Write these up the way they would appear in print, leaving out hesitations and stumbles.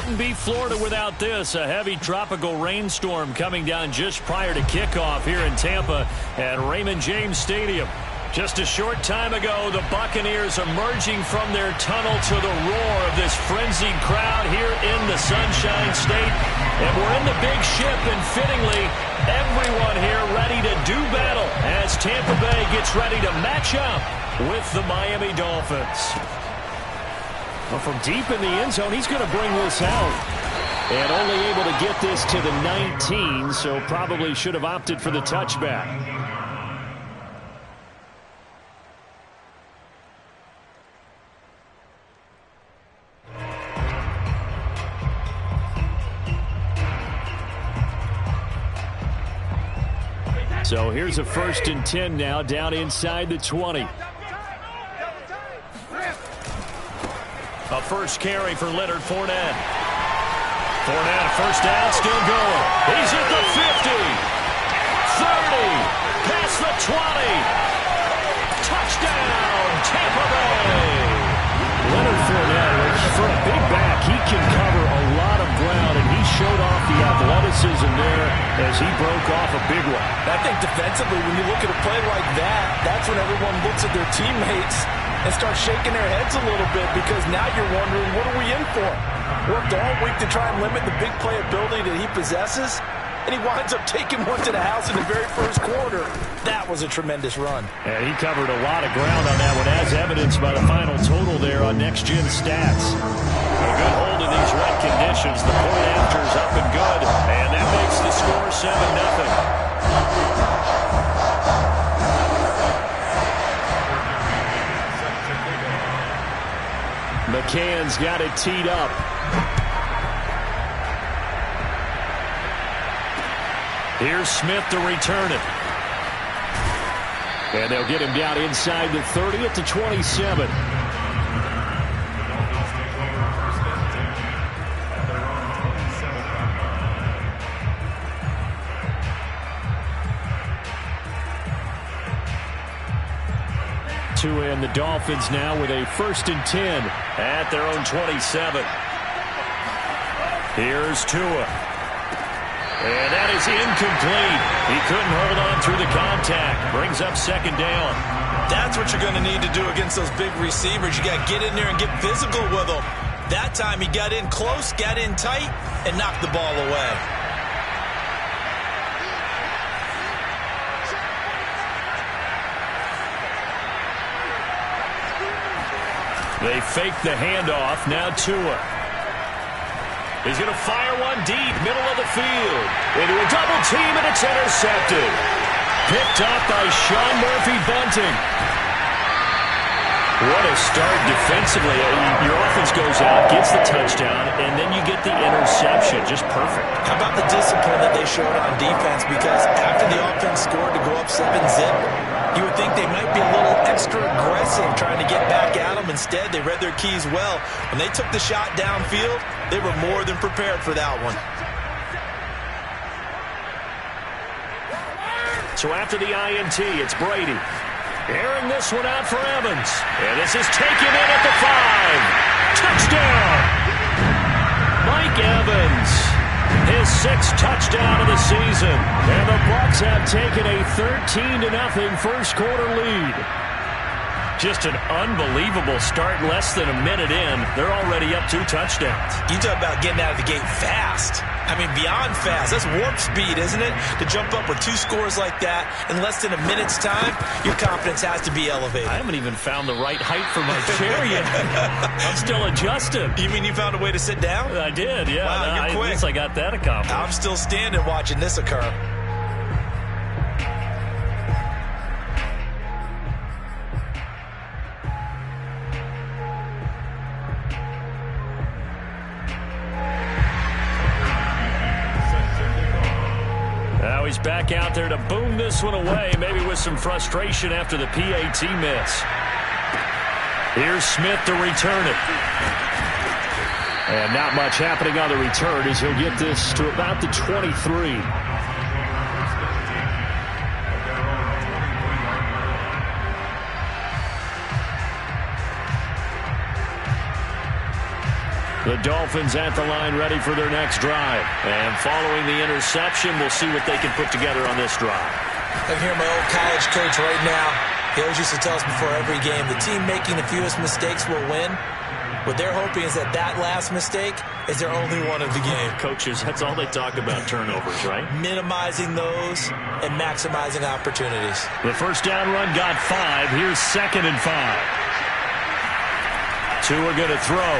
wouldn't be Florida without this. A heavy tropical rainstorm coming down just prior to kickoff here in Tampa at Raymond James Stadium. Just a short time ago, the Buccaneers emerging from their tunnel to the roar of this frenzied crowd here in the Sunshine State. And we're in the big ship, and fittingly, everyone here ready to do battle as Tampa Bay gets ready to match up with the Miami Dolphins. Well, from deep in the end zone, he's going to bring this out. And only able to get this to the 19, so probably should have opted for the touchback. So here's a 1st and 10 now, down inside the 20. A first carry for Leonard Fournette. Fournette, first down, still going. He's at the 50, 30, past the 20. Touchdown, Tampa Bay. Leonard Fournette, for a big back, he can cover a lot of ground, and he showed off the athleticism there as he broke off a big one. I think defensively, when you look at a play like that, that's when everyone looks at their teammates and start shaking their heads a little bit, because now you're wondering, what are we in for? Worked all week to try and limit the big play ability that he possesses, and he winds up taking one to the house in the very first quarter. That was a tremendous run. And he covered a lot of ground on that one, as evidenced by the final total there on Next Gen Stats. A good hold in these wet conditions. The point after's up and good, and that makes the score 7-0. McCann's got it teed up. Here's Smith to return it. And they'll get him down inside the 30 at the 27. And the Dolphins now with a 1st and 10 at their own 27. Here's Tua. And that is incomplete. He couldn't hold on through the contact. Brings up 2nd down. That's what you're going to need to do against those big receivers. You got to get in there and get physical with them. That time he got in close, got in tight, and knocked the ball away. They fake the handoff. Now Tua. He's going to fire one deep, middle of the field. Into a double team, and it's intercepted. Picked up by Sean Murphy-Bunting. What a start defensively. Your offense goes out, gets the touchdown, and then you get the interception. Just perfect. How about the discipline that they showed on defense? Because after the offense scored to go up 7-zip, you would think they might be a little extra aggressive trying to get back at them. Instead, they read their keys well. When they took the shot downfield, they were more than prepared for that one. So after the INT, it's Brady. Airing this one out for Evans. And this is taken in at the 5. Touchdown! Mike Evans. His 6th touchdown of the season. And the Bucs have taken a 13-0 first quarter lead. Just an unbelievable start. Less than a minute in, they're already up 2 touchdowns. You talk about getting out of the gate fast. I mean, beyond fast. That's warp speed, isn't it? To jump up with 2 scores like that in less than a minute's time, your confidence has to be elevated. I haven't even found the right height for my chair yet. I'm still adjusting. You mean you found a way to sit down? I did, yeah. Wow, you're quick. I guess I got that accomplished. I'm still standing watching this occur. Now he's back out there to boom this one away, maybe with some frustration after the PAT miss. Here's Smith to return it. And not much happening on the return as he'll get this to about the 23. The Dolphins at the line ready for their next drive. And following the interception, we'll see what they can put together on this drive. I hear my old college coach right now. He always used to tell us before every game, the team making the fewest mistakes will win. What they're hoping is that last mistake is their only one of the game. Coaches, that's all they talk about, turnovers, right? Minimizing those and maximizing opportunities. The first down run got 5. Here's 2nd and 5. 2 are going to throw.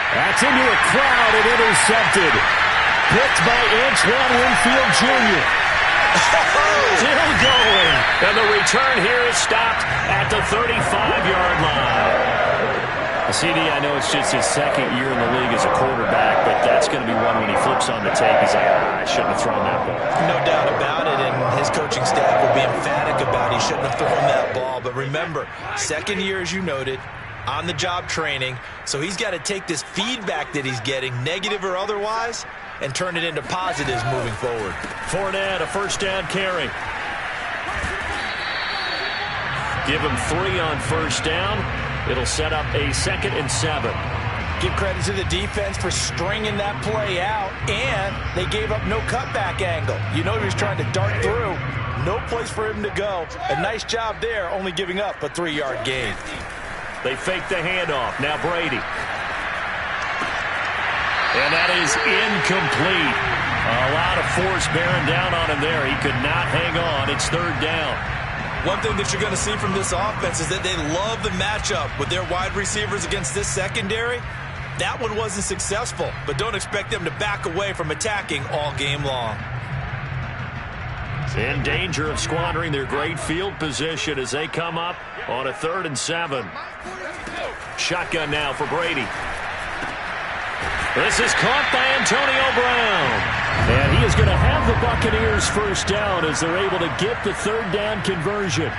That's into a crowd and intercepted. Picked by Antoine Winfield Jr. Still going. And the return here is stopped at the 35-yard line. CD, I know it's just his 2nd year in the league as a quarterback, but that's going to be one when he flips on the tape. He's like, I shouldn't have thrown that ball. No doubt about it, and his coaching staff will be emphatic about he shouldn't have thrown that ball. But remember, 2nd year, as you noted, on-the-job training, so he's got to take this feedback that he's getting, negative or otherwise, and turn it into positives moving forward. Fournette, a first down carry. Give him 3 on first down. It'll set up a 2nd and 7. Give credit to the defense for stringing that play out, and they gave up no cutback angle. You know he was trying to dart through. No place for him to go. A nice job there, only giving up a 3-yard gain. They fake the handoff. Now Brady. And that is incomplete. A lot of force bearing down on him there. He could not hang on. It's 3rd down. One thing that you're going to see from this offense is that they love the matchup with their wide receivers against this secondary. That one wasn't successful, but don't expect them to back away from attacking all game long. In danger of squandering their great field position as they come up on a 3rd and 7. Shotgun now for Brady. This is caught by Antonio Brown. And he is going to have the Buccaneers first down as they're able to get the 3rd down conversion.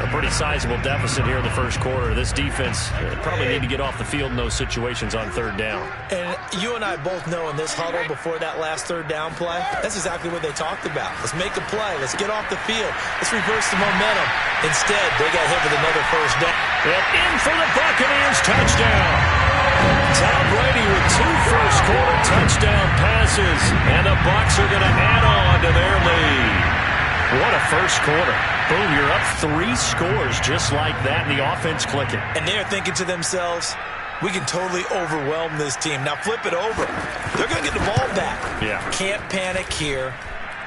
A pretty sizable deficit here in the first quarter. This defense probably need to get off the field in those situations on 3rd down. And you and I both know in this huddle before that last 3rd down play, that's exactly what they talked about. Let's make a play. Let's get off the field. Let's reverse the momentum. Instead, they got hit with another first down. And in for the Buccaneers touchdown. Tom Brady with 2 first-quarter touchdown passes, and the Bucs are going to add on to their lead. What a first quarter. Boom, you're up 3 scores just like that, and the offense clicking. And they're thinking to themselves, we can totally overwhelm this team. Now flip it over. They're going to get the ball back. Yeah. Can't panic here.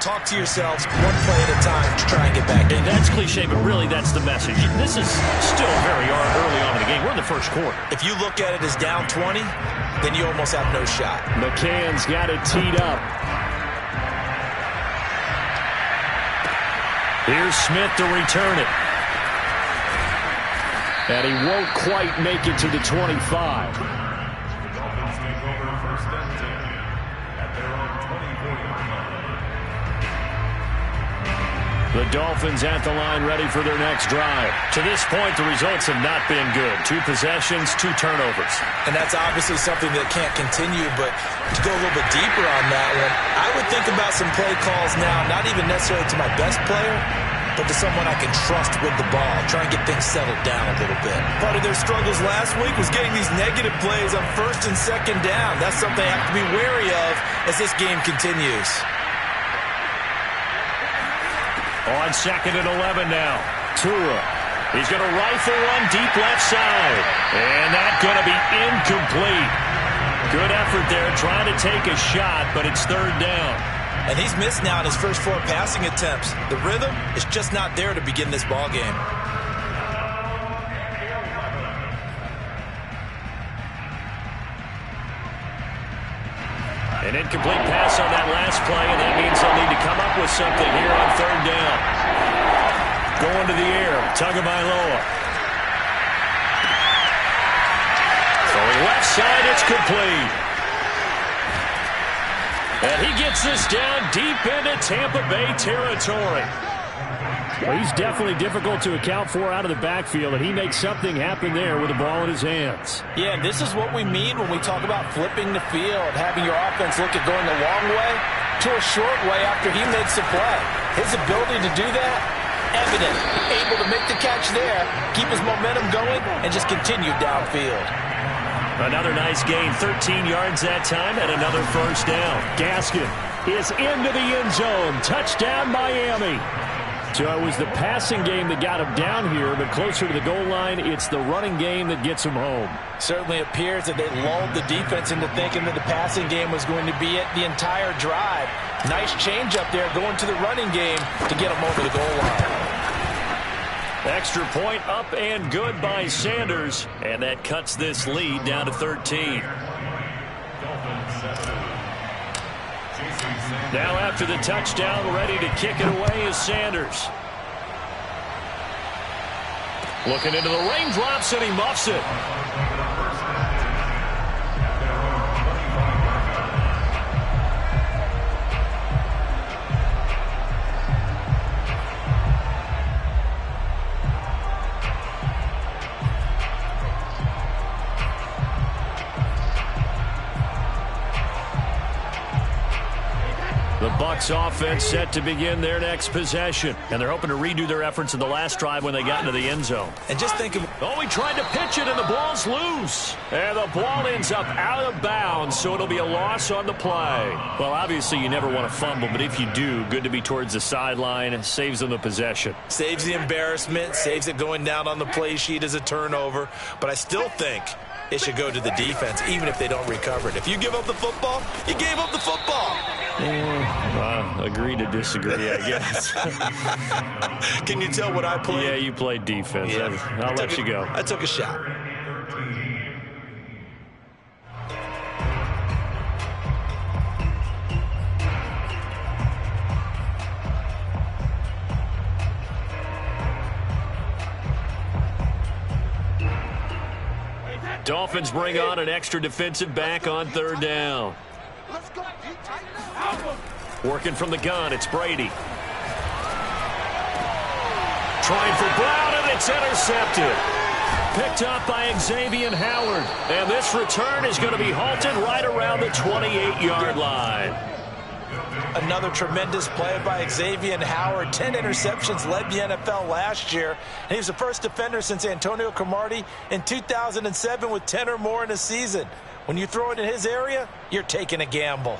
Talk to yourselves one play at a time to try and get back. And that's cliche, but really that's the message. This is still very early on in the game. We're in the first quarter. If you look at it as down 20, then you almost have no shot. McCann's got it teed up. Here's Smith to return it. And he won't quite make it to the 25. The Dolphins at the line ready for their next drive. To this point, the results have not been good. 2 possessions, 2 turnovers. And that's obviously something that can't continue, but to go a little bit deeper on that one, I would think about some play calls now, not even necessarily to my best player, but to someone I can trust with the ball, try and get things settled down a little bit. Part of their struggles last week was getting these negative plays on 1st and 2nd down. That's something they have to be wary of as this game continues. On 2nd and 11 now. Tua. He's going to rifle one deep left side. And that's going to be incomplete. Good effort there trying to take a shot, but it's 3rd down. And he's missed now in his first 4 passing attempts. The rhythm is just not there to begin this ball game. An incomplete pass on that last play, and that means they'll need to come up with something here on 3rd down. Going to the air, Tagovailoa. Throwing left side, it's complete. And he gets this down deep into Tampa Bay territory. Well, he's definitely difficult to account for out of the backfield, and he makes something happen there with the ball in his hands. Yeah, and this is what we mean when we talk about flipping the field, having your offense look at going the long way to a short way after he makes a play. His ability to do that, evident. Able to make the catch there, keep his momentum going, and just continue downfield. Another nice gain, 13 yards that time, and another first down. Gaskin is into the end zone. Touchdown, Miami. So it was the passing game that got him down here, but closer to the goal line, it's the running game that gets him home. Certainly appears that they lulled the defense into thinking that the passing game was going to be it the entire drive. Nice change up there going to the running game to get him over the goal line. Extra point up and good by Sanders, and that cuts this lead down to 13. Now after the touchdown, ready to kick it away is Sanders. Looking into the raindrops, and he muffs it. The Bucs offense set to begin their next possession. And they're hoping to redo their efforts in the last drive when they got into the end zone. And just think of... Oh, he tried to pitch it, and the ball's loose. And the ball ends up out of bounds, so it'll be a loss on the play. Well, obviously, you never want to fumble, but if you do, good to be towards the sideline. Saves them the possession. Saves the embarrassment, saves it going down on the play sheet as a turnover. But I still think it should go to the defense, even if they don't recover it. If you give up the football, you gave up the football. Agree to disagree, I guess. Can you tell what I played? Yeah, you played defense. Yeah. I'll let you go. I took a shot. Dolphins bring on an extra defensive back on third down. Working from the gun, it's Brady. Trying for Brown, and it's intercepted. Picked up by Xavier Howard. And this return is going to be halted right around the 28-yard line. Another tremendous play by Xavier Howard. 10 interceptions, led the NFL last year. And he was the first defender since Antonio Cromartie in 2007 with 10 or more in a season. When you throw it in his area, you're taking a gamble.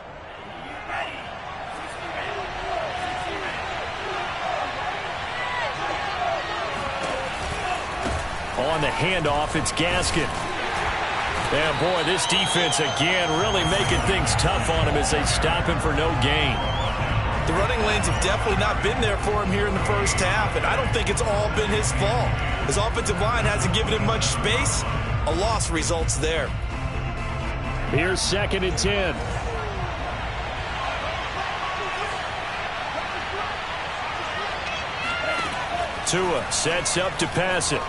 On the handoff, it's Gaskin. And boy, this defense again really making things tough on him as they stop him for no gain. The running lanes have definitely not been there for him here in the first half, and I don't think it's all been his fault. His offensive line hasn't given him much space. A loss results there. Here's 2nd and 10. Tua sets up to pass it.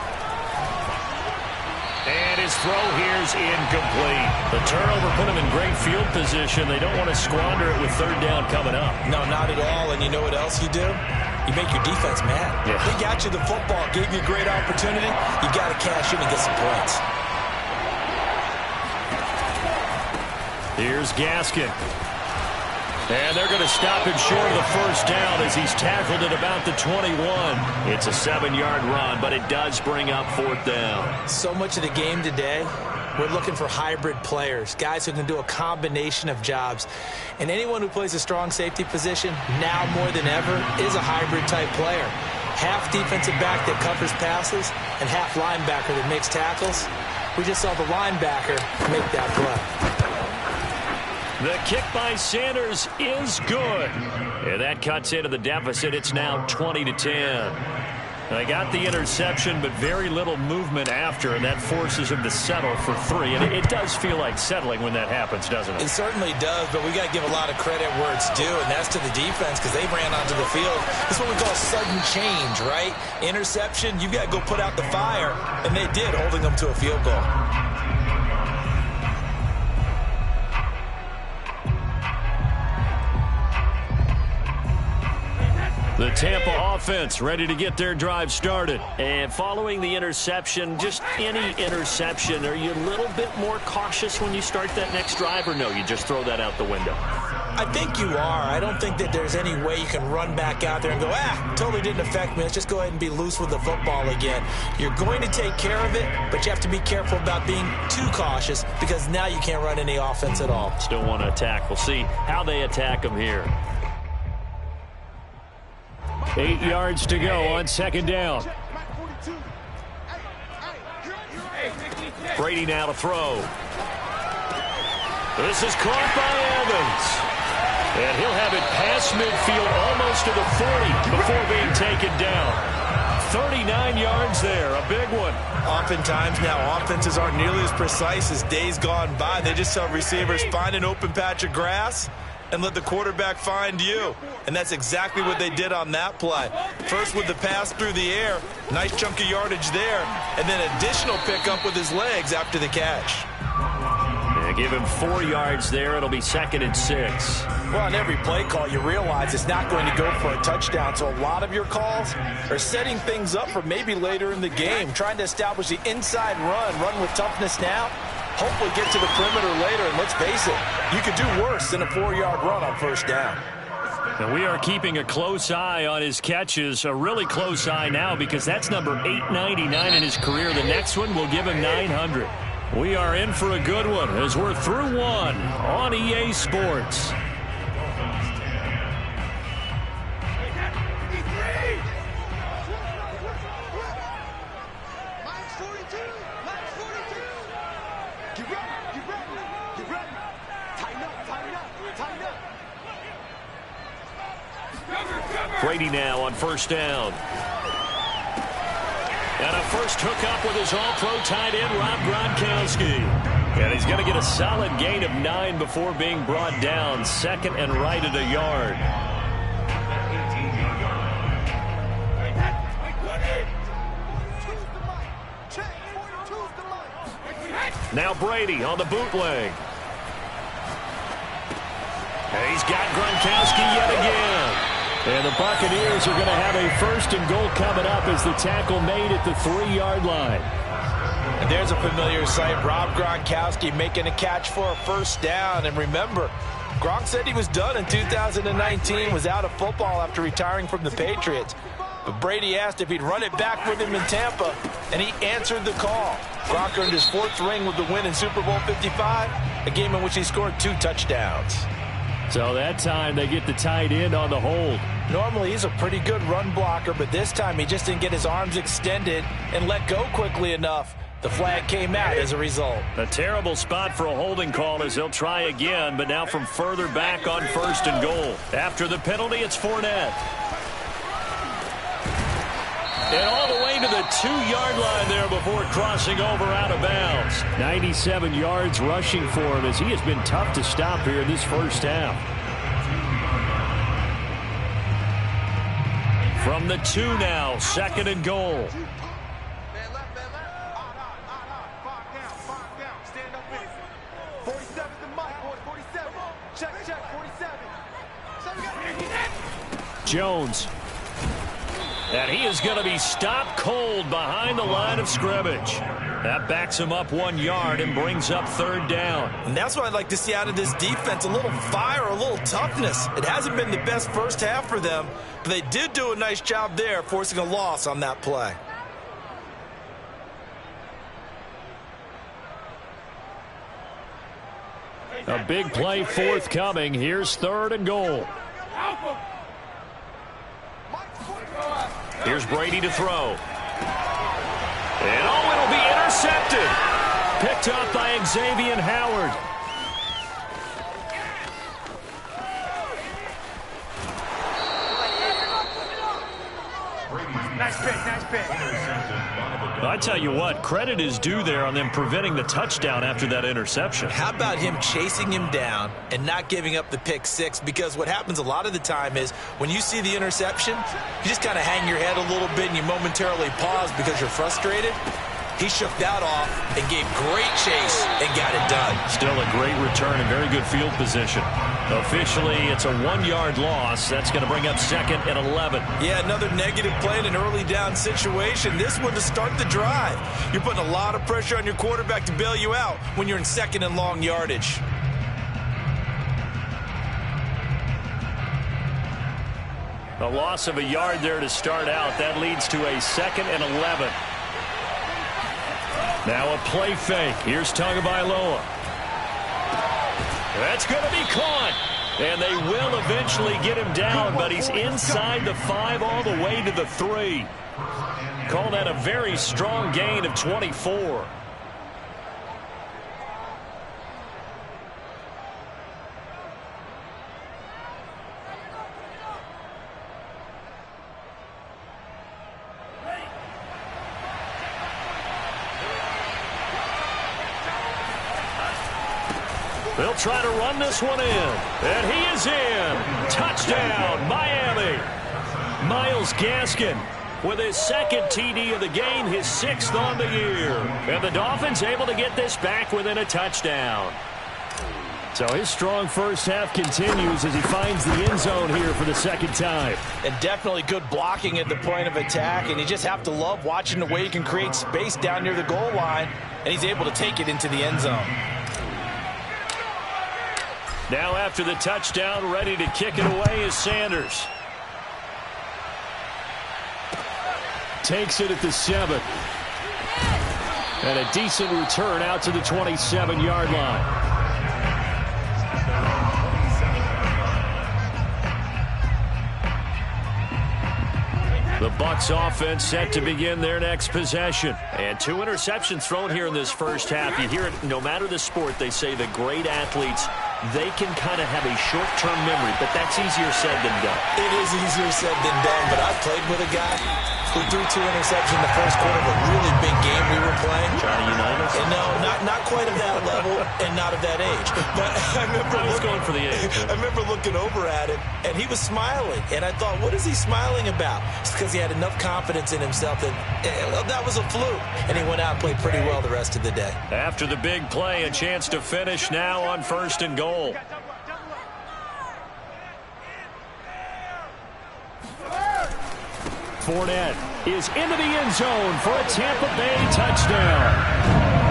And his throw here's incomplete. The turnover put him in great field position. They don't want to squander it with third down coming up. No, not at all. And you know what else you do? You make your defense mad. Yeah. They got you the football, gave you a great opportunity. You got to cash in and get some points. Here's Gaskin. And they're going to stop him short of the first down as he's tackled at about the 21. It's a 7-yard run, but it does bring up 4th down. So much of the game today, we're looking for hybrid players, guys who can do a combination of jobs. And anyone who plays a strong safety position, now more than ever, is a hybrid-type player. Half defensive back that covers passes and half linebacker that makes tackles. We just saw the linebacker make that play. The kick by Sanders is good. And that cuts into the deficit. It's now 20-10. They got the interception, but very little movement after, and that forces him to settle for 3. And it does feel like settling when that happens, doesn't it? It certainly does, but we got to give a lot of credit where it's due, and that's to the defense because they ran onto the field. This is what we call sudden change, right? Interception, you got to go put out the fire, and they did, holding them to a field goal. The Tampa offense ready to get their drive started. And following the interception, just any interception, are you a little bit more cautious when you start that next drive, or no, you just throw that out the window? I think you are. I don't think that there's any way you can run back out there and go, totally didn't affect me. Let's just go ahead and be loose with the football again. You're going to take care of it, but you have to be careful about being too cautious because now you can't run any offense at all. Still want to attack. We'll see how they attack them here. 8 yards to go on second down. Brady now to throw. This is caught by Evans. And he'll have it past midfield almost to the 40 before being taken down. 39 yards there, a big one. Oftentimes now offenses aren't nearly as precise as days gone by. They just tell receivers, find an open patch of grass and let the quarterback find you. And that's exactly what they did on that play. First with the pass through the air, nice chunk of yardage there, and then additional pickup with his legs after the catch. Give him 4 yards there. It'll be 2nd and 6. Well, on every play call, you realize it's not going to go for a touchdown. So a lot of your calls are setting things up for maybe later in the game, trying to establish the inside run with toughness now, hopefully get to the perimeter later. And let's face it, you could do worse than a 4-yard run on first down. And we are keeping a close eye on his catches, a really close eye now because that's number 899 in his career. The next one will give him 900. We are in for a good one as we're through one on EA Sports. Brady now on first down. And a first hookup with his all-pro tight end, Rob Gronkowski. And he's going to get a solid gain of 9 before being brought down. 2nd and right at a yard. Now Brady on the bootleg. And he's got Gronkowski yet again. And the Buccaneers are going to have a 1st and goal coming up as the tackle made at the 3-yard line. And there's a familiar sight. Rob Gronkowski making a catch for a first down. And remember, Gronk said he was done in 2019, was out of football after retiring from the Patriots. But Brady asked if he'd run it back with him in Tampa, and he answered the call. Gronk earned his 4th ring with the win in Super Bowl 55, a game in which he scored 2 touchdowns. So that time they get the tight end on the hold. Normally he's a pretty good run blocker, but this time he just didn't get his arms extended and let go quickly enough. The flag came out as a result. A terrible spot for a holding call as they'll try again, but now from further back on 1st and goal. After the penalty, it's Fournette. And all the way to the 2-yard line there before crossing over out of bounds. 97 yards rushing for him as he has been tough to stop here in this first half. From the 2 now, 2nd and goal. Jones. And he is going to be stopped cold behind the line of scrimmage. That backs him up 1 yard and brings up 3rd down. And that's what I'd like to see out of this defense, a little fire, a little toughness. It hasn't been the best first half for them, but they did do a nice job there, forcing a loss on that play. A big play forthcoming. Here's 3rd and goal. Here's Brady to throw. And it'll be intercepted. Picked up by Xavier Howard. Nice pick, nice pick. I tell you what, credit is due there on them preventing the touchdown after that interception. How about him chasing him down and not giving up the pick 6? Because what happens a lot of the time is when you see the interception, you just kind of hang your head a little bit and you momentarily pause because you're frustrated. He shook that off and gave great chase and got it done. Still a great return and very good field position. Officially, it's a 1-yard loss. That's going to bring up 2nd and 11. Yeah, another negative play in an early down situation. This one to start the drive. You're putting a lot of pressure on your quarterback to bail you out when you're in 2nd and long yardage. A loss of a yard there to start out. That leads to a 2nd and 11. Now a play fake. Here's Tagovailoa. That's going to be caught. And they will eventually get him down, but he's inside the 5 all the way to the 3. Call that a very strong gain of 24. They'll try to run this one in. And he is in. Touchdown, Miami. Myles Gaskin with his 2nd TD of the game, his 6th on the year. And the Dolphins able to get this back within a touchdown. So his strong first half continues as he finds the end zone here for the 2nd time. And definitely good blocking at the point of attack. And you just have to love watching the way he can create space down near the goal line. And he's able to take it into the end zone. Now after the touchdown, ready to kick it away is Sanders. Takes it at the 7. And a decent return out to the 27-yard line. The Bucs offense set to begin their next possession. And 2 interceptions thrown here in this first half. You hear it no matter the sport. They say the great athletes, they can kind of have a short-term memory, but that's easier said than done. It is easier said than done, but I played with a guy who threw 2 interceptions in the first quarter of a really big game we were playing. Johnny Unitas? And no, not quite of that level and not of that age. But I was going for the age. I remember looking over at him, and he was smiling. And I thought, what is he smiling about? It's because he had enough confidence in himself that that was a fluke. And he went out and played pretty well the rest of the day. After the big play, a chance to finish now on 1st and goal. Fournette is into the end zone for a Tampa Bay touchdown.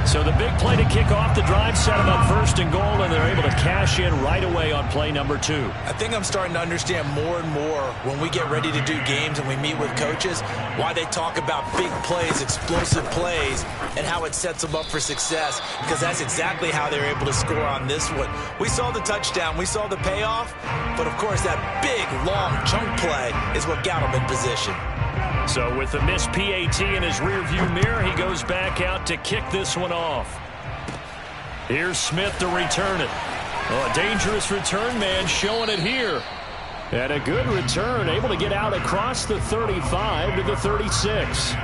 So the big play to kick off the drive set them up 1st and goal, and they're able to cash in right away on play number 2. I think I'm starting to understand more and more when we get ready to do games and we meet with coaches why they talk about big plays, explosive plays, and how it sets them up for success, because that's exactly how they're able to score on this one. We saw the touchdown, we saw the payoff, but of course that big, long chunk play is what got them in position. So with the missed PAT in his rearview mirror, he goes back out to kick this one off. Here's Smith to return it. Oh, a dangerous return man showing it here. And a good return, able to get out across the 35 to the 36.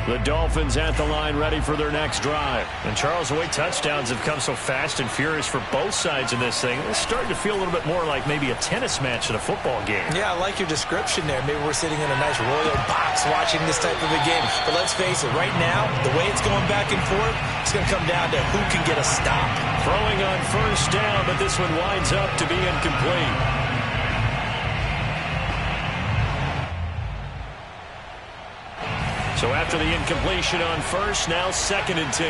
The Dolphins at the line ready for their next drive. And Charles, the way touchdowns have come so fast and furious for both sides in this thing, it's starting to feel a little bit more like maybe a tennis match in a football game. Yeah, I like your description there. Maybe we're sitting in a nice royal box watching this type of a game. But let's face it, right now, the way it's going back and forth, it's going to come down to who can get a stop. Throwing on 1st down, but this one winds up to be incomplete. So after the incompletion on 1st, now 2nd and 10.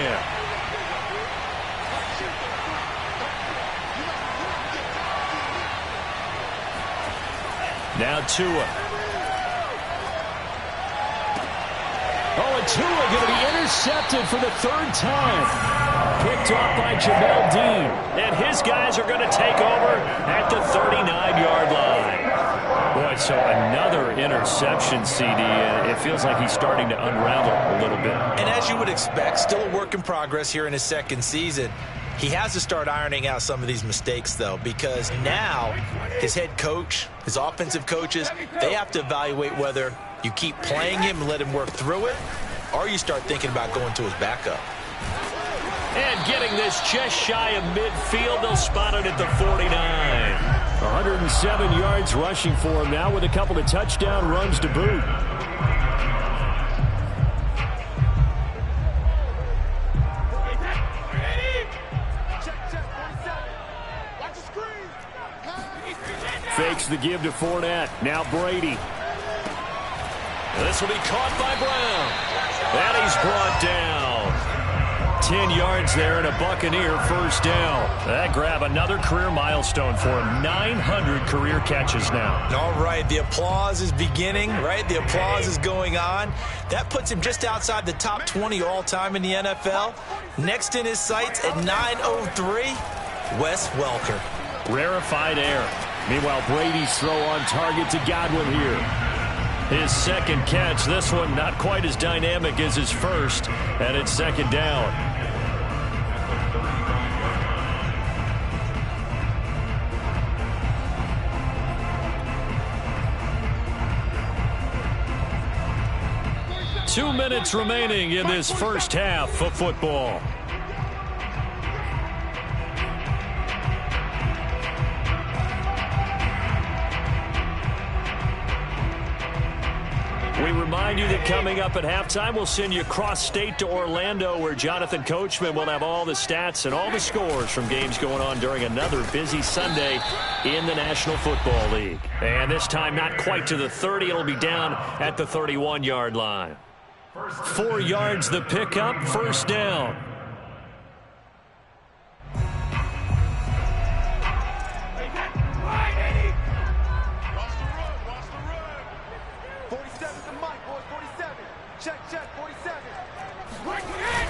Now Tua. Oh, and Tua going to be intercepted for the 3rd time. Picked off by Jamel Dean. And his guys are going to take over at the 39-yard line. Boy, so another interception, CD. It feels like he's starting to unravel a little bit. And as you would expect, still a work in progress here in his 2nd season. He has to start ironing out some of these mistakes, though, because now his head coach, his offensive coaches, they have to evaluate whether you keep playing him and let him work through it, or you start thinking about going to his backup. And getting this just shy of midfield, they'll spot it at the 49. 107 yards rushing for him now with a couple of touchdown runs to boot. Fakes the give to Fournette. Now Brady. This will be caught by Brown. And he's brought down. 10 yards there and a Buccaneer first down. That grab another career milestone for him. 900 career catches now. All right, the applause is beginning, right? The applause is going on. That puts him just outside the top 20 all-time in the NFL. Next in his sights at 903, Wes Welker. Rarefied air. Meanwhile, Brady's throw on target to Godwin here. His second catch, this one not quite as dynamic as his first, and it's second down. Two minutes remaining in this first half of football. We remind you that coming up at halftime, we'll send you cross-state to Orlando, where Jonathan Coachman will have all the stats and all the scores from games going on during another busy Sunday in the National Football League. And this time, not quite to the 30. It'll be down at the 31-yard line. 4 yards the pickup, first down.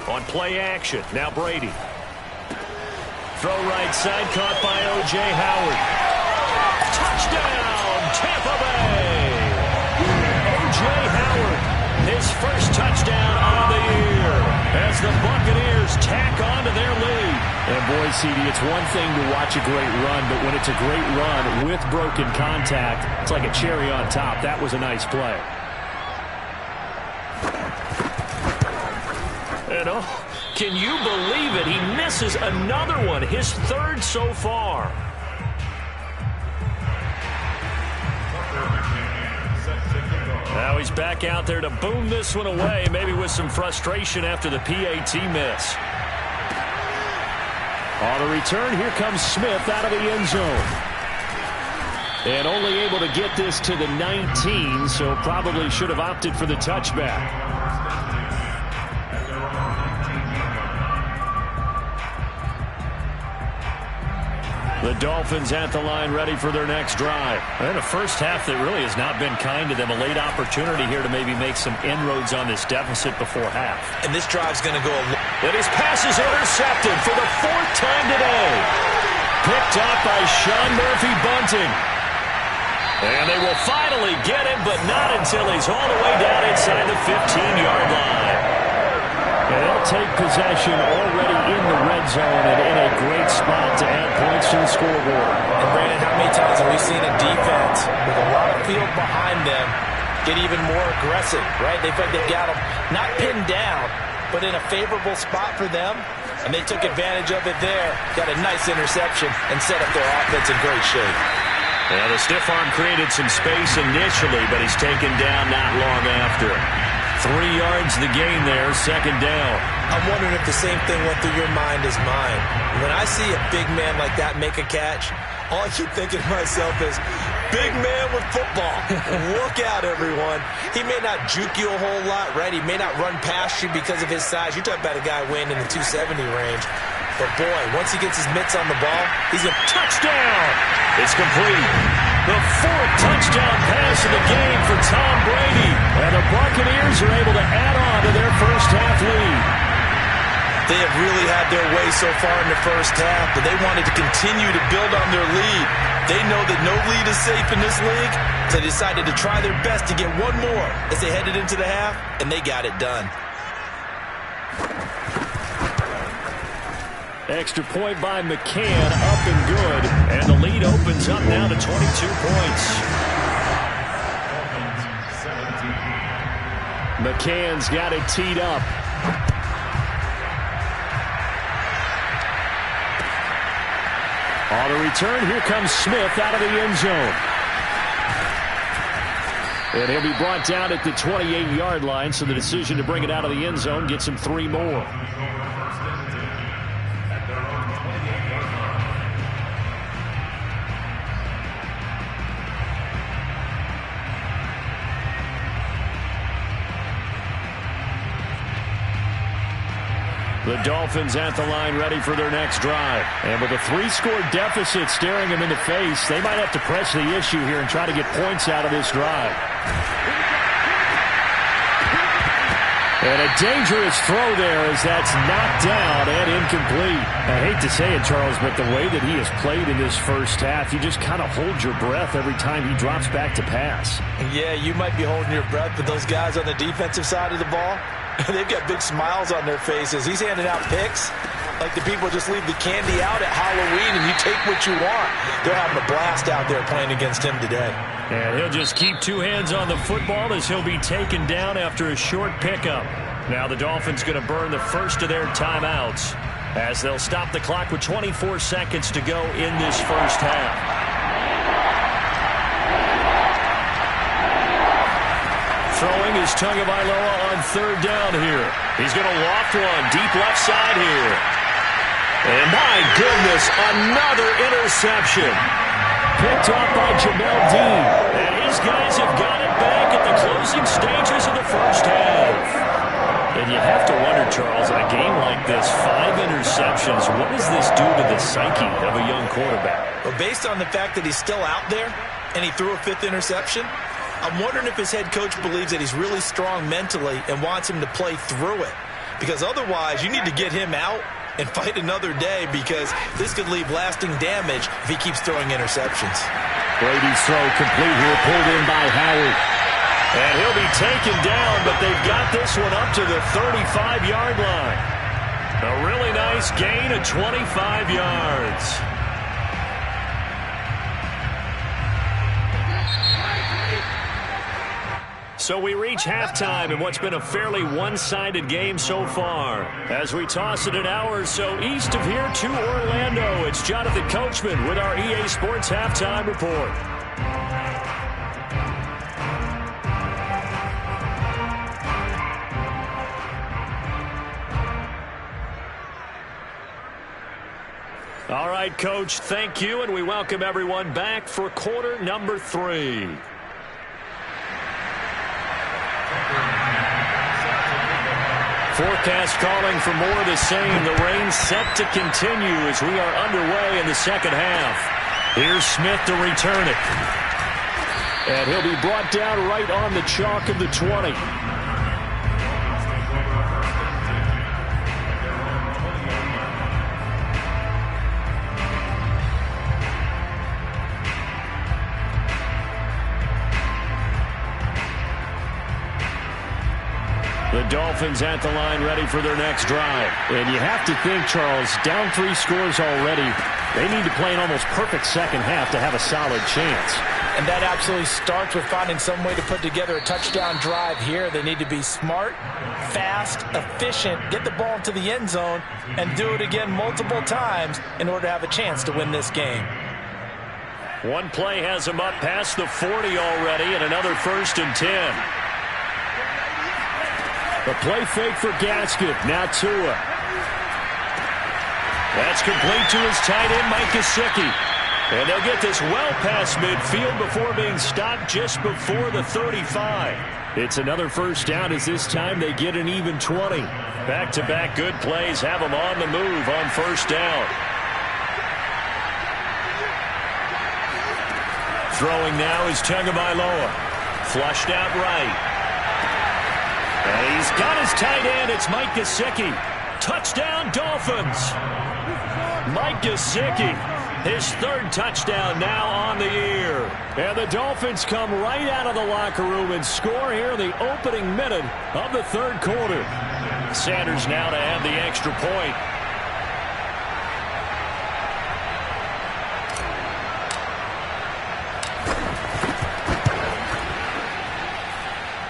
On play action, now Brady. Throw right side, caught by O.J. Howard. Touchdown, Tampa Bay! O.J. Howard, his first touchdown on the year, as the Buccaneers tack on to their lead. And boy, CD, it's one thing to watch a great run, but when it's a great run with broken contact, it's like a cherry on top. That was a nice play. And oh, can you believe it? He misses another one, his third so far. Now he's back out there to boom this one away, maybe with some frustration after the PAT miss. On the return, here comes Smith out of the end zone. And only able to get this to the 19, so probably should have opted for the touchback. The Dolphins at the line, ready for their next drive. And a first half that really has not been kind to them. A late opportunity here to maybe make some inroads on this deficit before half. And this drive's going to go. And his pass is intercepted for the fourth time today. Picked off by Sean Murphy-Bunting. And they will finally get him, but not until he's all the way down inside the 15-yard line. And they'll take possession already in the red zone and in a great spot to add points to the scoreboard. And Brandon, how many times have we seen a defense with a lot of field behind them get even more aggressive, right? They feel like they've got them not pinned down, but in a favorable spot for them, and they took advantage of it there. Got a nice interception and set up their offense in great shape. Yeah, the stiff arm created some space initially, but he's taken down not long after. 3 yards the gain there, second down. I'm wondering if the same thing went through your mind as mine. When I see a big man like that make a catch, all I keep thinking to myself is, big man with football. Look out, everyone. He may not juke you a whole lot, right? He may not run past you because of his size. You're talking about a guy weighing in the 270 range. But, boy, once he gets his mitts on the ball, he's a touchdown. It's complete. The fourth touchdown pass of the game for Tom Brady. And the Buccaneers are able to add on to their first half lead. They have really had their way so far in the first half, but they wanted to continue to build on their lead. They know that no lead is safe in this league, so they decided to try their best to get one more as they headed into the half, and they got it done. Extra point by McCann, up and good. And the lead opens up now to 22 points. McCann's got it teed up. On the return, here comes Smith out of the end zone. And he'll be brought down at the 28-yard line, so the decision to bring it out of the end zone gets him 3 more. The Dolphins at the line ready for their next drive. And with a 3-score deficit staring them in the face, they might have to press the issue here and try to get points out of this drive. And a dangerous throw there as that's knocked down and incomplete. I hate to say it, Charles, but the way that he has played in this first half, you just kind of hold your breath every time he drops back to pass. Yeah, you might be holding your breath, but those guys on the defensive side of the ball, they've got big smiles on their faces. He's handing out picks like the people just leave the candy out at Halloween and you take what you want. They're having a blast out there playing against him today. And he'll just keep 2 hands on the football as he'll be taken down after a short pickup. Now the Dolphins going to burn the first of their timeouts as they'll stop the clock with 24 seconds to go in this first half. Throwing is Tagovailoa on 3rd down here. He's going to loft one deep left side here. And my goodness, another interception. Picked off by Jamel Dean. And his guys have got it back at the closing stages of the first half. And you have to wonder, Charles, in a game like this, 5 interceptions, what does this do to the psyche of a young quarterback? Well, based on the fact that he's still out there and he threw a 5th interception, I'm wondering if his head coach believes that he's really strong mentally and wants him to play through it. Because otherwise, you need to get him out and fight another day because this could leave lasting damage if he keeps throwing interceptions. Brady's throw complete here, pulled in by Howard. And he'll be taken down, but they've got this one up to the 35-yard line. A really nice gain of 25 yards. So we reach halftime in what's been a fairly one-sided game so far. As we toss it an hour or so east of here to Orlando, it's Jonathan Coachman with our EA Sports Halftime Report. All right, Coach, thank you, and we welcome everyone back for quarter number 3. Forecast calling for more of the same. The rain set to continue as we are underway in the second half. Here's Smith to return it. And he'll be brought down right on the chalk of the 20. The Dolphins at the line ready for their next drive. And you have to think, Charles, down 3 scores already. They need to play an almost perfect second half to have a solid chance. And that absolutely starts with finding some way to put together a touchdown drive here. They need to be smart, fast, efficient, get the ball into the end zone, and do it again multiple times in order to have a chance to win this game. One play has them up past the 40 already, and another 1st and 10. The play fake for Gaskin. Now Tua. That's complete to his tight end, Mike Gesicki. And they'll get this well past midfield before being stopped just before the 35. It's another first down as this time they get an even 20. Back-to-back good plays have them on the move on first down. Throwing now is Tagovailoa. Flushed out right. And he's got his tight end. It's Mike Gesicki. Touchdown, Dolphins. Mike Gesicki, his 3rd touchdown now on the year. And the Dolphins come right out of the locker room and score here in the opening minute of the 3rd quarter. Sanders now to have the extra point.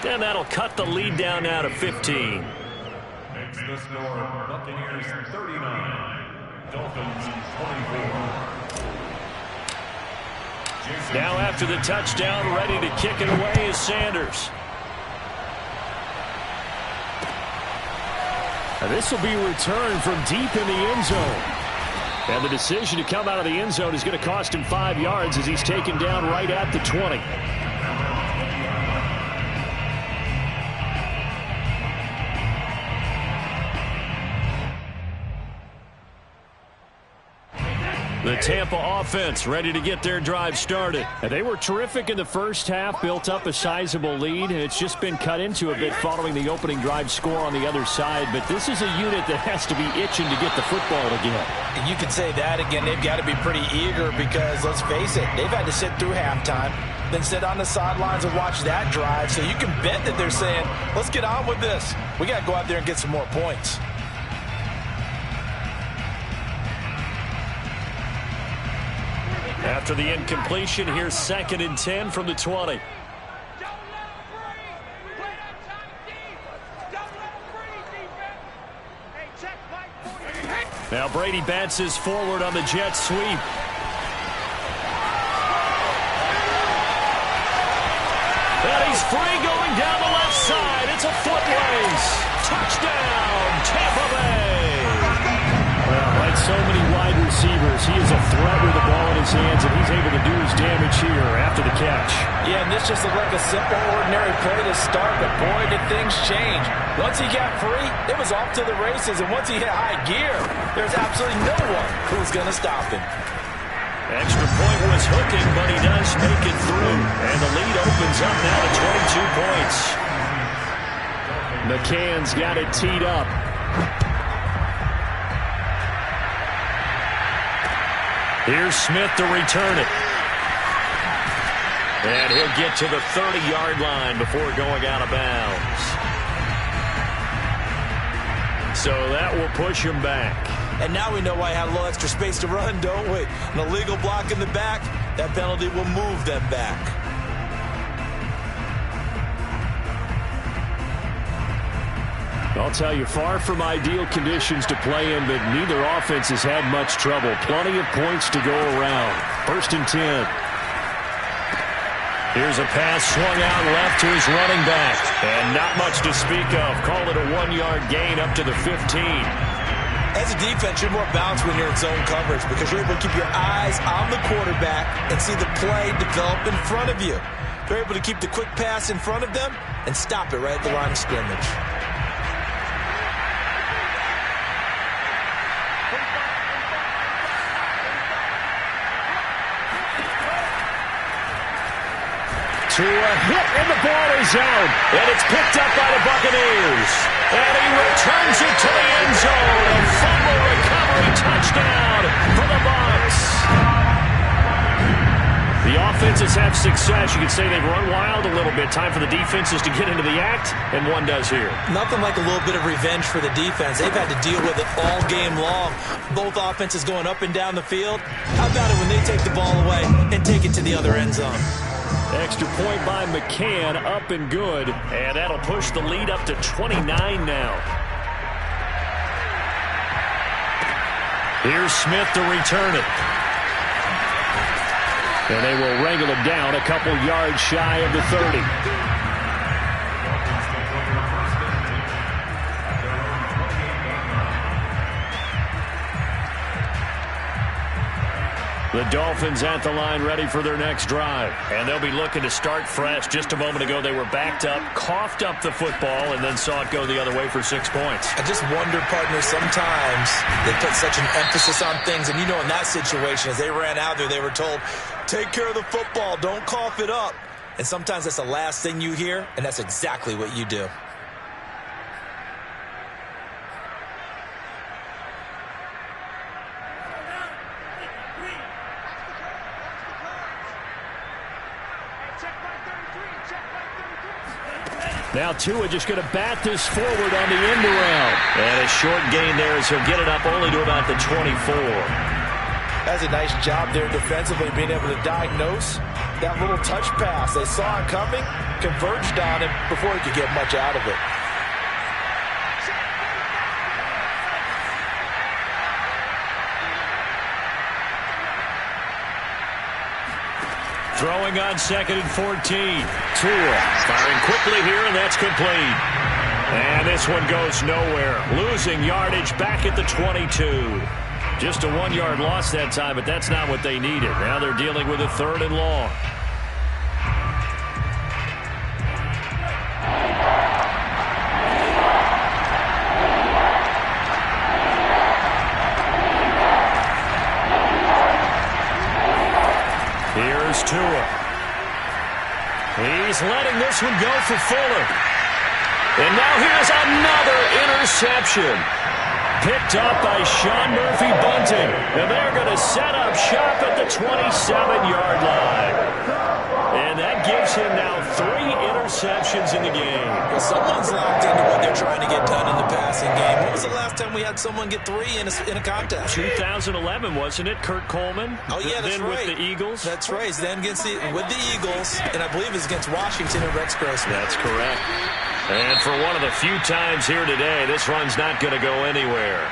And that'll cut the lead down now to 15. Makes the score Buccaneers 39, Dolphins 24. Now after the touchdown, ready to kick it away is Sanders. And this will be returned from deep in the end zone. And the decision to come out of the end zone is going to cost him 5 yards as he's taken down right at the 20. The Tampa offense ready to get their drive started. And they were terrific in the first half, built up a sizable lead, and it's just been cut into a bit following the opening drive score on the other side. But this is a unit that has to be itching to get the football again. And you can say that again. They've got to be pretty eager because, let's face it, they've had to sit through halftime, then sit on the sidelines and watch that drive. So you can bet that they're saying, let's get on with this. We got to go out there and get some more points. After the incompletion, here's 2nd and 10 from the 20. Now Brady bounces forward on the jet sweep. And he's free going down the left side. It's a foot race. Touchdown, Tampa Bay. Well, like so many wide receivers, he is a threat with the ball in his hands, and he's able to do his damage here after the catch. Yeah, and this just looked like a simple, ordinary play to start, but boy, did things change. Once he got free, it was off to the races, and once he hit high gear, there's absolutely no one who's going to stop him. Extra point was hooking, but he does make it through, and the lead opens up now to 22 points. McCann's got it teed up. Here's Smith to return it. And he'll get to the 30-yard line before going out of bounds. So that will push him back. And now we know why he had a little extra space to run, don't we? An illegal block in the back, that penalty will move them back. I'll tell you, far from ideal conditions to play in, but neither offense has had much trouble. Plenty of points to go around. 1st and 10. Here's a pass swung out left to his running back. And not much to speak of. Call it a 1-yard gain up to the 15. As a defense, you're more balanced when you're in zone coverage because you're able to keep your eyes on the quarterback and see the play develop in front of you. They're able to keep the quick pass in front of them and stop it right at the line of scrimmage. To a hit, and the ball is out. And it's picked up by the Buccaneers. And he returns it to the end zone. A fumble recovery touchdown for the Bucs. The offenses have success. You could say they've run wild a little bit. Time for the defenses to get into the act, and one does here. Nothing like a little bit of revenge for the defense. They've had to deal with it all game long. Both offenses going up and down the field. How about it when they take the ball away and take it to the other end zone? Extra point by McCann, up and good. And that'll push the lead up to 29 now. Here's Smith to return it. And they will wrangle him down a couple yards shy of the 30. The Dolphins at the line ready for their next drive. And they'll be looking to start fresh. Just a moment ago, they were backed up, coughed up the football, and then saw it go the other way for 6 points. I just wonder, partner, sometimes they put such an emphasis on things. And, you know, in that situation, as they ran out there, they were told, take care of the football, don't cough it up. And sometimes that's the last thing you hear, and that's exactly what you do. Now Tua just going to bat this forward on the end around. And a short gain there as he'll get it up only to about the 24. That's a nice job there defensively, being able to diagnose that little touch pass. They saw it coming, converged on him before he could get much out of it. Throwing on 2nd and 14. Tua firing quickly here, and that's complete. And this one goes nowhere. Losing yardage back at the 22. Just a 1-yard loss that time, but that's not what they needed. Now they're dealing with a 3rd and long. Here's Tua. He's letting this one go for Fuller. And now here's another interception. Picked up by Sean Murphy-Bunting. And they're going to set up shop at the 27-yard line. And that gives him now 3 interceptions in the game. Well, someone's locked into what they're trying to get done in the passing game. When was the last time we had someone get 3 in a contest? 2011, wasn't it? Kurt Coleman? Oh, yeah, that's then right. with the Eagles? That's right. Then with the Eagles, and I believe it's against Washington and Rex Grossman. That's correct. And for one of the few times here today, this run's not going to go anywhere.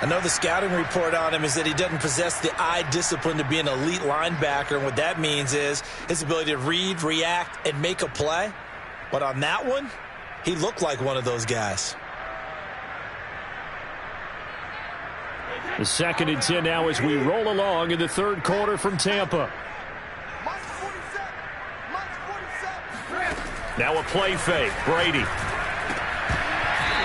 I know the scouting report on him is that he doesn't possess the eye discipline to be an elite linebacker. And what that means is his ability to read, react, and make a play. But on that one, he looked like one of those guys. The 2nd and 10 now as we roll along in the 3rd quarter from Tampa. Now a play fake. Brady.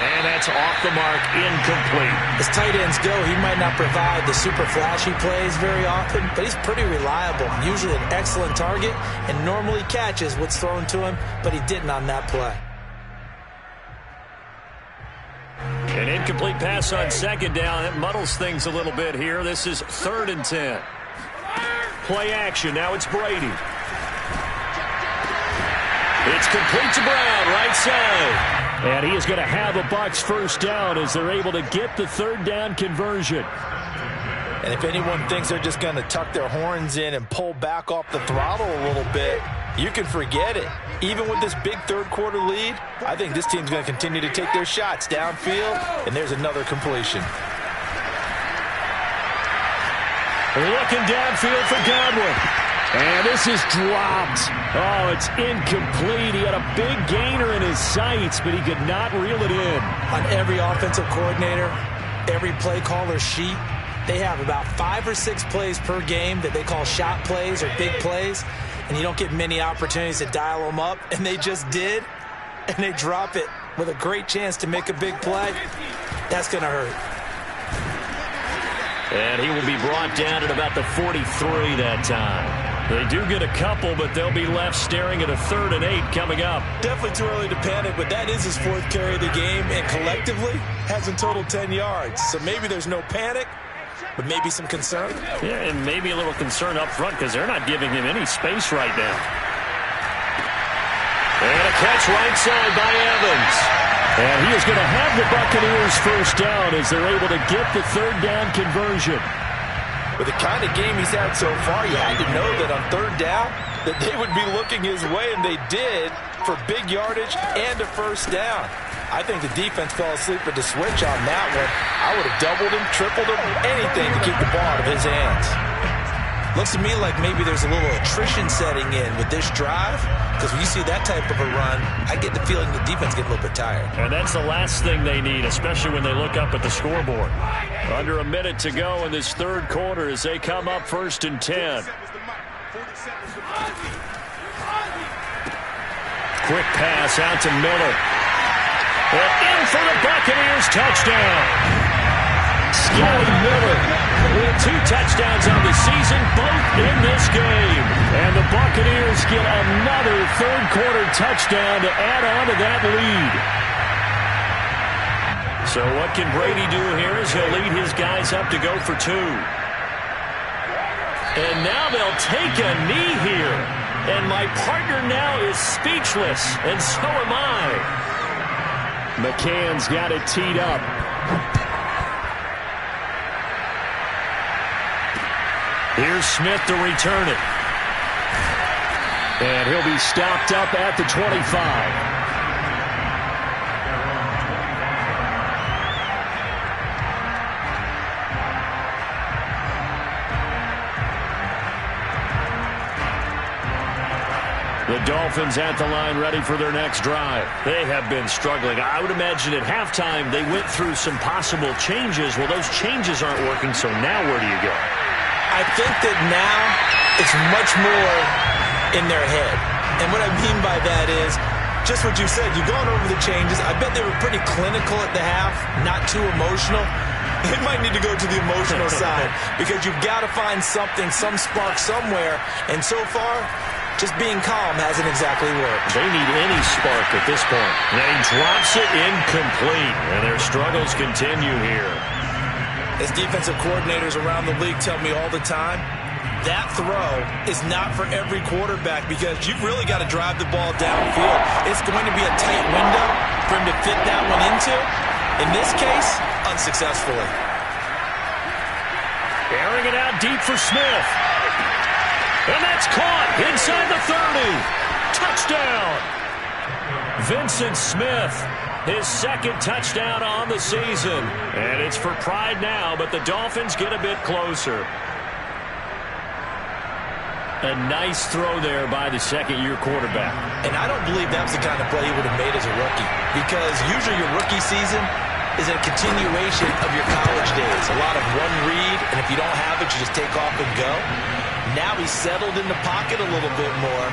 And that's off the mark, incomplete. As tight ends go, he might not provide the super flashy plays very often, but he's pretty reliable. Usually an excellent target and normally catches what's thrown to him, but he didn't on that play. An incomplete pass on 2nd down. It muddles things a little bit here. This is 3rd and 10. Play action. Now it's Brady. It's complete to Brown, right side. And he is going to have a Bucs first down as they're able to get the 3rd down conversion. And if anyone thinks they're just going to tuck their horns in and pull back off the throttle a little bit, you can forget it. Even with this big 3rd quarter lead, I think this team's going to continue to take their shots downfield, and there's another completion. Looking downfield for Godwin. And this is dropped. Oh, it's incomplete. He had a big gainer in his sights, but he could not reel it in. On every offensive coordinator, every play caller sheet, they have about 5 or 6 plays per game that they call shot plays or big plays, and you don't get many opportunities to dial them up, and they just did, and they drop it with a great chance to make a big play. That's going to hurt. And he will be brought down at about the 43 that time. They do get a couple, but they'll be left staring at a 3rd and 8 coming up. Definitely too early to panic, but that is his 4th carry of the game, and collectively hasn't totaled 10 yards. So maybe there's no panic, but maybe some concern. Yeah, and maybe a little concern up front because they're not giving him any space right now. And a catch right side by Evans. And he is going to have the Buccaneers first down as they're able to get the 3rd down conversion. With the kind of game he's had so far, you had to know that on 3rd down that they would be looking his way, and they did, for big yardage and a first down. I think the defense fell asleep at the switch on that one. I would have doubled him, tripled him, anything to keep the ball out of his hands. Looks to me like maybe there's a little attrition setting in with this drive, because when you see that type of a run, I get the feeling the defense get a little bit tired. And that's the last thing they need, especially when they look up at the scoreboard. Under a minute to go in this 3rd quarter as they come up 1st and 10. Quick pass out to Miller. And in for the Buccaneers touchdown. Scotty Miller with 2 touchdowns on the season, both in this game. And the Buccaneers get another 3rd quarter touchdown to add on to that lead. So what can Brady do here as he'll lead his guys up to go for 2. And now they'll take a knee here. And my partner now is speechless, and so am I. McCann's got it teed up. Here's Smith to return it. And he'll be stopped up at the 25. The Dolphins at the line ready for their next drive. They have been struggling. I would imagine at halftime they went through some possible changes. Well, those changes aren't working, so now where do you go? I think that now it's much more in their head. And what I mean by that is just what you said. You've gone over the changes. I bet they were pretty clinical at the half, not too emotional. They might need to go to the emotional side because you've got to find something, some spark somewhere. And so far, just being calm hasn't exactly worked. They need any spark at this point. And he drops it incomplete, and their struggles continue here. As defensive coordinators around the league tell me all the time, that throw is not for every quarterback because you've really got to drive the ball downfield. It's going to be a tight window for him to fit that one into. In this case, unsuccessfully. Airing it out deep for Smith. And that's caught inside the 30. Touchdown. Vincent Smith, his second touchdown on the season. And it's for pride now, but the Dolphins get a bit closer. A nice throw there by the second-year quarterback. And I don't believe that was the kind of play he would have made as a rookie because usually your rookie season is a continuation of your college days. A lot of one read, and if you don't have it, you just take off and go. Now he's settled in the pocket a little bit more,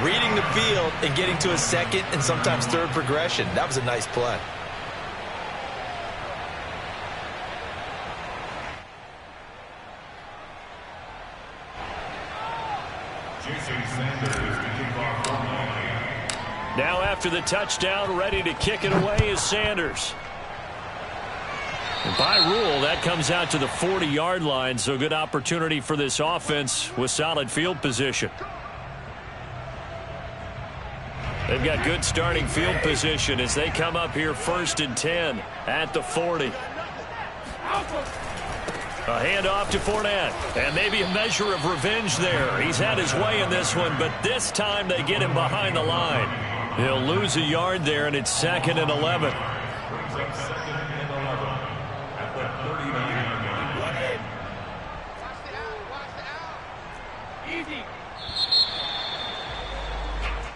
reading the field and getting to a second and sometimes third progression. That was a nice play. Now after the touchdown, ready to kick it away is Sanders. And by rule, that comes out to the 40-yard line, so good opportunity for this offense with solid field position. They've got good starting field position as they come up here 1st and 10 at the 40. A handoff to Fournette, and maybe a measure of revenge there. He's had his way in this one, but this time they get him behind the line. He'll lose a yard there, and it's 2nd and 11.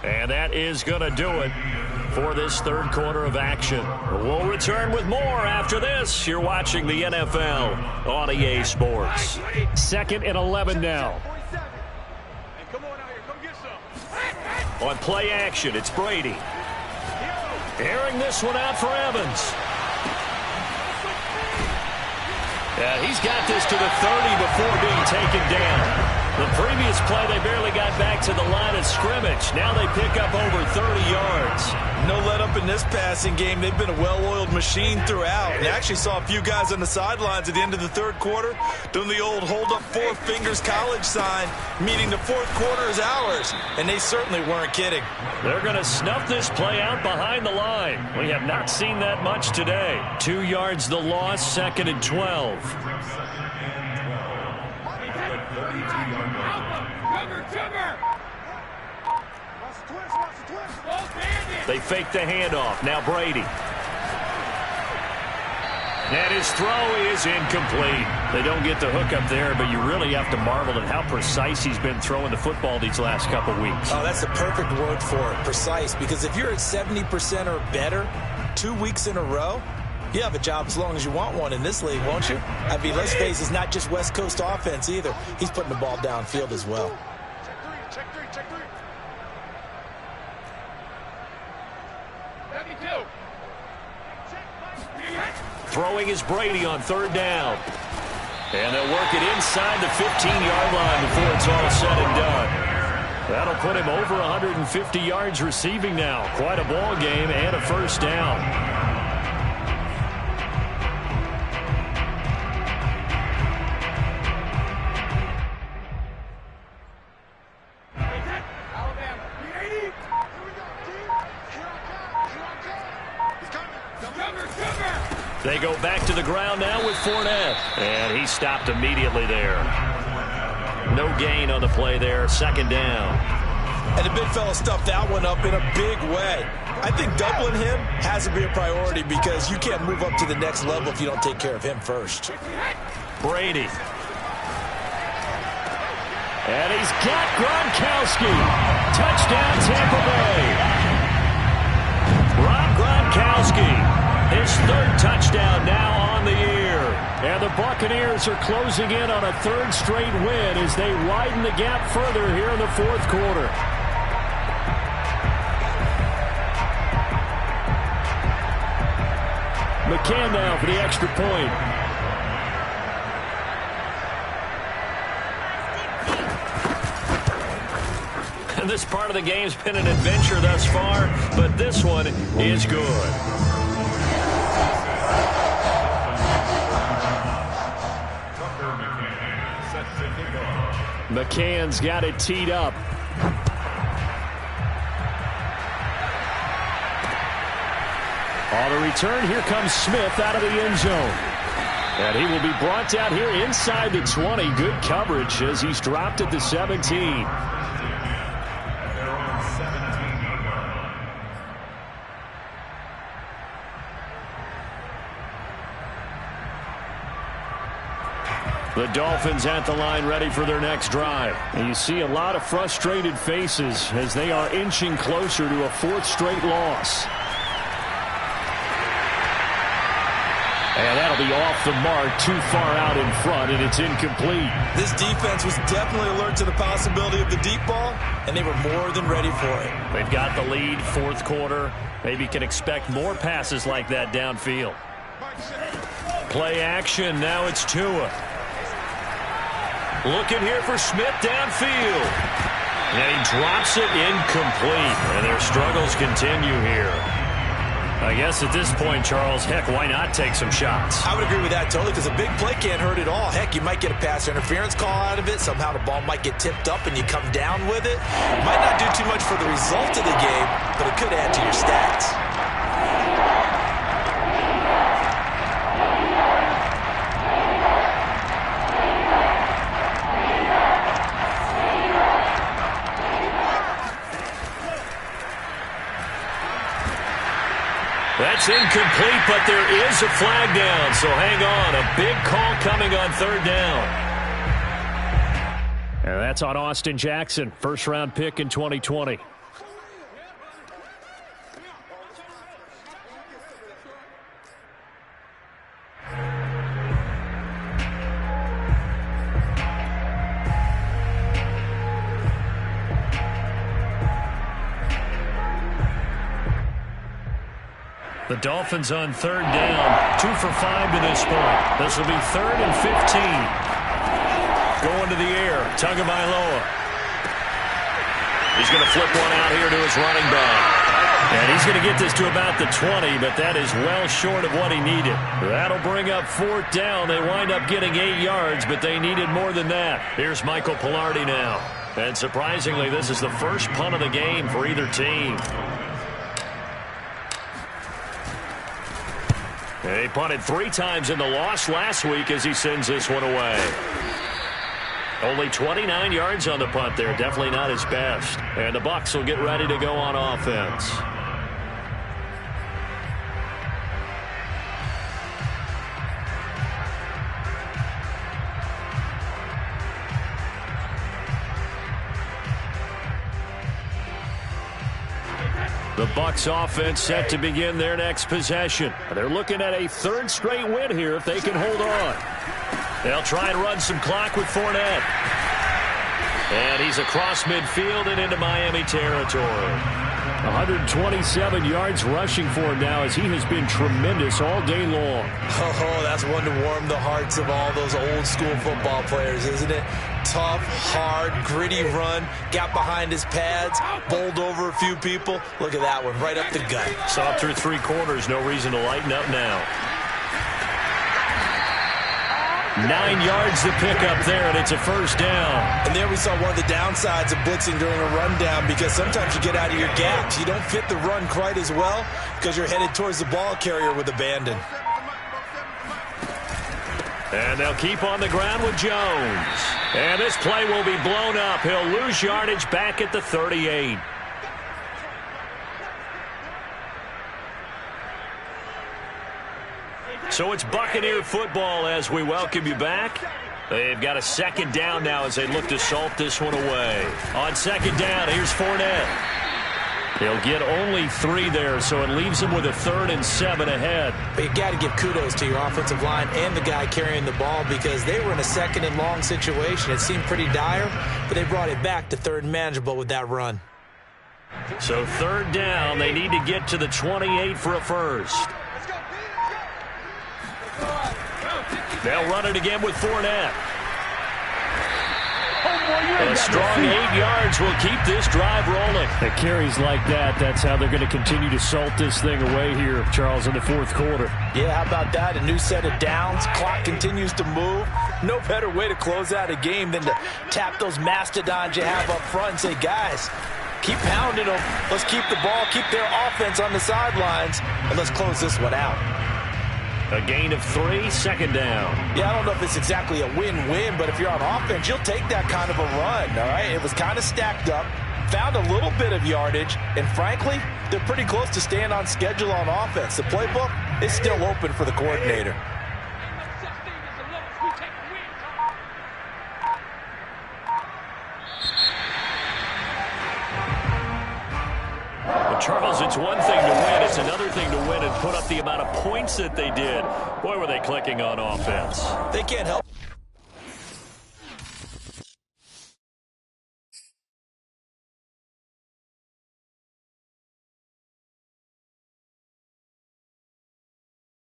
And that is going to do it for this third quarter of action. We'll return with more after this. You're watching the NFL on EA Sports. 2nd and 11 now. On play action, it's Brady. Airing this one out for Evans. Yeah, he's got this to the 30 before being taken down. The previous play, they barely got back to the line of scrimmage. Now they pick up over 30 yards. No let up in this passing game. They've been a well-oiled machine throughout. And actually saw a few guys on the sidelines at the end of the third quarter doing the old hold up 4 fingers college sign, meaning the fourth quarter is ours. And they certainly weren't kidding. They're going to snuff this play out behind the line. We have not seen that much today. 2 yards the loss, 2nd and 12. They fake the handoff. Now Brady. And his throw is incomplete. They don't get the hook up there, but you really have to marvel at how precise he's been throwing the football these last couple weeks. Oh, that's the perfect word for it, precise, because if you're at 70% or better 2 weeks in a row, you have a job as long as you want one in this league, won't you? I mean, let's face it, it's not just West Coast offense either. He's putting the ball downfield as well. Check three. Throwing is Brady on 3rd down. And they'll work it inside the 15-yard line before it's all said and done. That'll put him over 150 yards receiving now. Quite a ball game and a first down. They go back to the ground now with Fournette. And he stopped immediately there. No gain on the play there. 2nd down. And the big fella stuffed that one up in a big way. I think doubling him has to be a priority because you can't move up to the next level if you don't take care of him first. Brady. And he's got Gronkowski. Touchdown, Tampa Bay. Rob Gronkowski, his third touchdown now on the year. And the Buccaneers are closing in on a third straight win as they widen the gap further here in the fourth quarter. McCann now for the extra point. And this part of the game's been an adventure thus far, but this one is good. McCann's got it teed up. On the return, here comes Smith out of the end zone. And he will be brought down here inside the 20. Good coverage as he's dropped at the 17. The Dolphins at the line ready for their next drive. And you see a lot of frustrated faces as they are inching closer to a fourth straight loss. And that'll be off the mark, too far out in front, and it's incomplete. This defense was definitely alert to the possibility of the deep ball, and they were more than ready for it. They've got the lead, fourth quarter. Maybe can expect more passes like that downfield. Play action, now it's Tua. Looking here for Smith downfield. And he drops it incomplete. And their struggles continue here. I guess at this point, Charles, heck, why not take some shots? I would agree with that totally because a big play can't hurt at all. Heck, you might get a pass interference call out of it. Somehow the ball might get tipped up and you come down with it. Might not do too much for the result of the game, but it could add to your stats. That's incomplete, but there is a flag down, so hang on. A big call coming on third down. And that's on Austin Jackson, first-round pick in 2020. The Dolphins on third down, 2 for 5 to this point. This will be 3rd and 15. Going to the air, Tagovailoa. He's going to flip one out here to his running back. And he's going to get this to about the 20, but that is well short of what he needed. That'll bring up 4th down. They wind up getting 8 yards, but they needed more than that. Here's Michael Pilardi now. And surprisingly, this is the first punt of the game for either team. He punted 3 times in the loss last week as he sends this one away. Only 29 yards on the punt there. Definitely not his best. And the Bucs will get ready to go on offense. The Bucs offense set to begin their next possession. They're looking at a 3rd straight win here if they can hold on. They'll try and run some clock with Fournette. And he's across midfield and into Miami territory. 127 yards rushing for him now as he has been tremendous all day long. Oh, that's one to warm the hearts of all those old school football players, isn't it? Tough, hard, gritty run, got behind his pads, bowled over a few people. Look at that one, right up the gut. Saw it through 3 quarters, no reason to lighten up now. 9 yards to pick up there, and it's a 1st down. And there we saw one of the downsides of blitzing during a rundown because sometimes you get out of your gaps. You don't fit the run quite as well because you're headed towards the ball carrier with abandon. And they'll keep on the ground with Jones. And this play will be blown up. He'll lose yardage back at the 38. So it's Buccaneer football as we welcome you back. They've got a second down now as they look to salt this one away. On second down, here's Fournette. They'll get only 3 there, so it leaves them with a 3rd and 7 ahead. But you got to give kudos to your offensive line and the guy carrying the ball because they were in a 2nd and long situation. It seemed pretty dire, but they brought it back to 3rd and manageable with that run. So 3rd down, they need to get to the 28 for a first. They'll run it again with Fournette. A strong 8 yards will keep this drive rolling. The carries like that, that's how they're going to continue to salt this thing away here, Charles, in the 4th quarter. Yeah, how about that? A new set of downs. Clock continues to move. No better way to close out a game than to tap those mastodons you have up front and say, guys, keep pounding them. Let's keep the ball, keep their offense on the sidelines, and let's close this one out. A gain of 3, second down. Yeah, I don't know if it's exactly a win-win, but if you're on offense, you'll take that kind of a run, all right? It was kind of stacked up, found a little bit of yardage, and frankly, they're pretty close to staying on schedule on offense. The playbook is still open for the coordinator. Charles, it's one thing to win. It's another thing to win and put up the amount of points that they did. Boy, were they clicking on offense. They can't help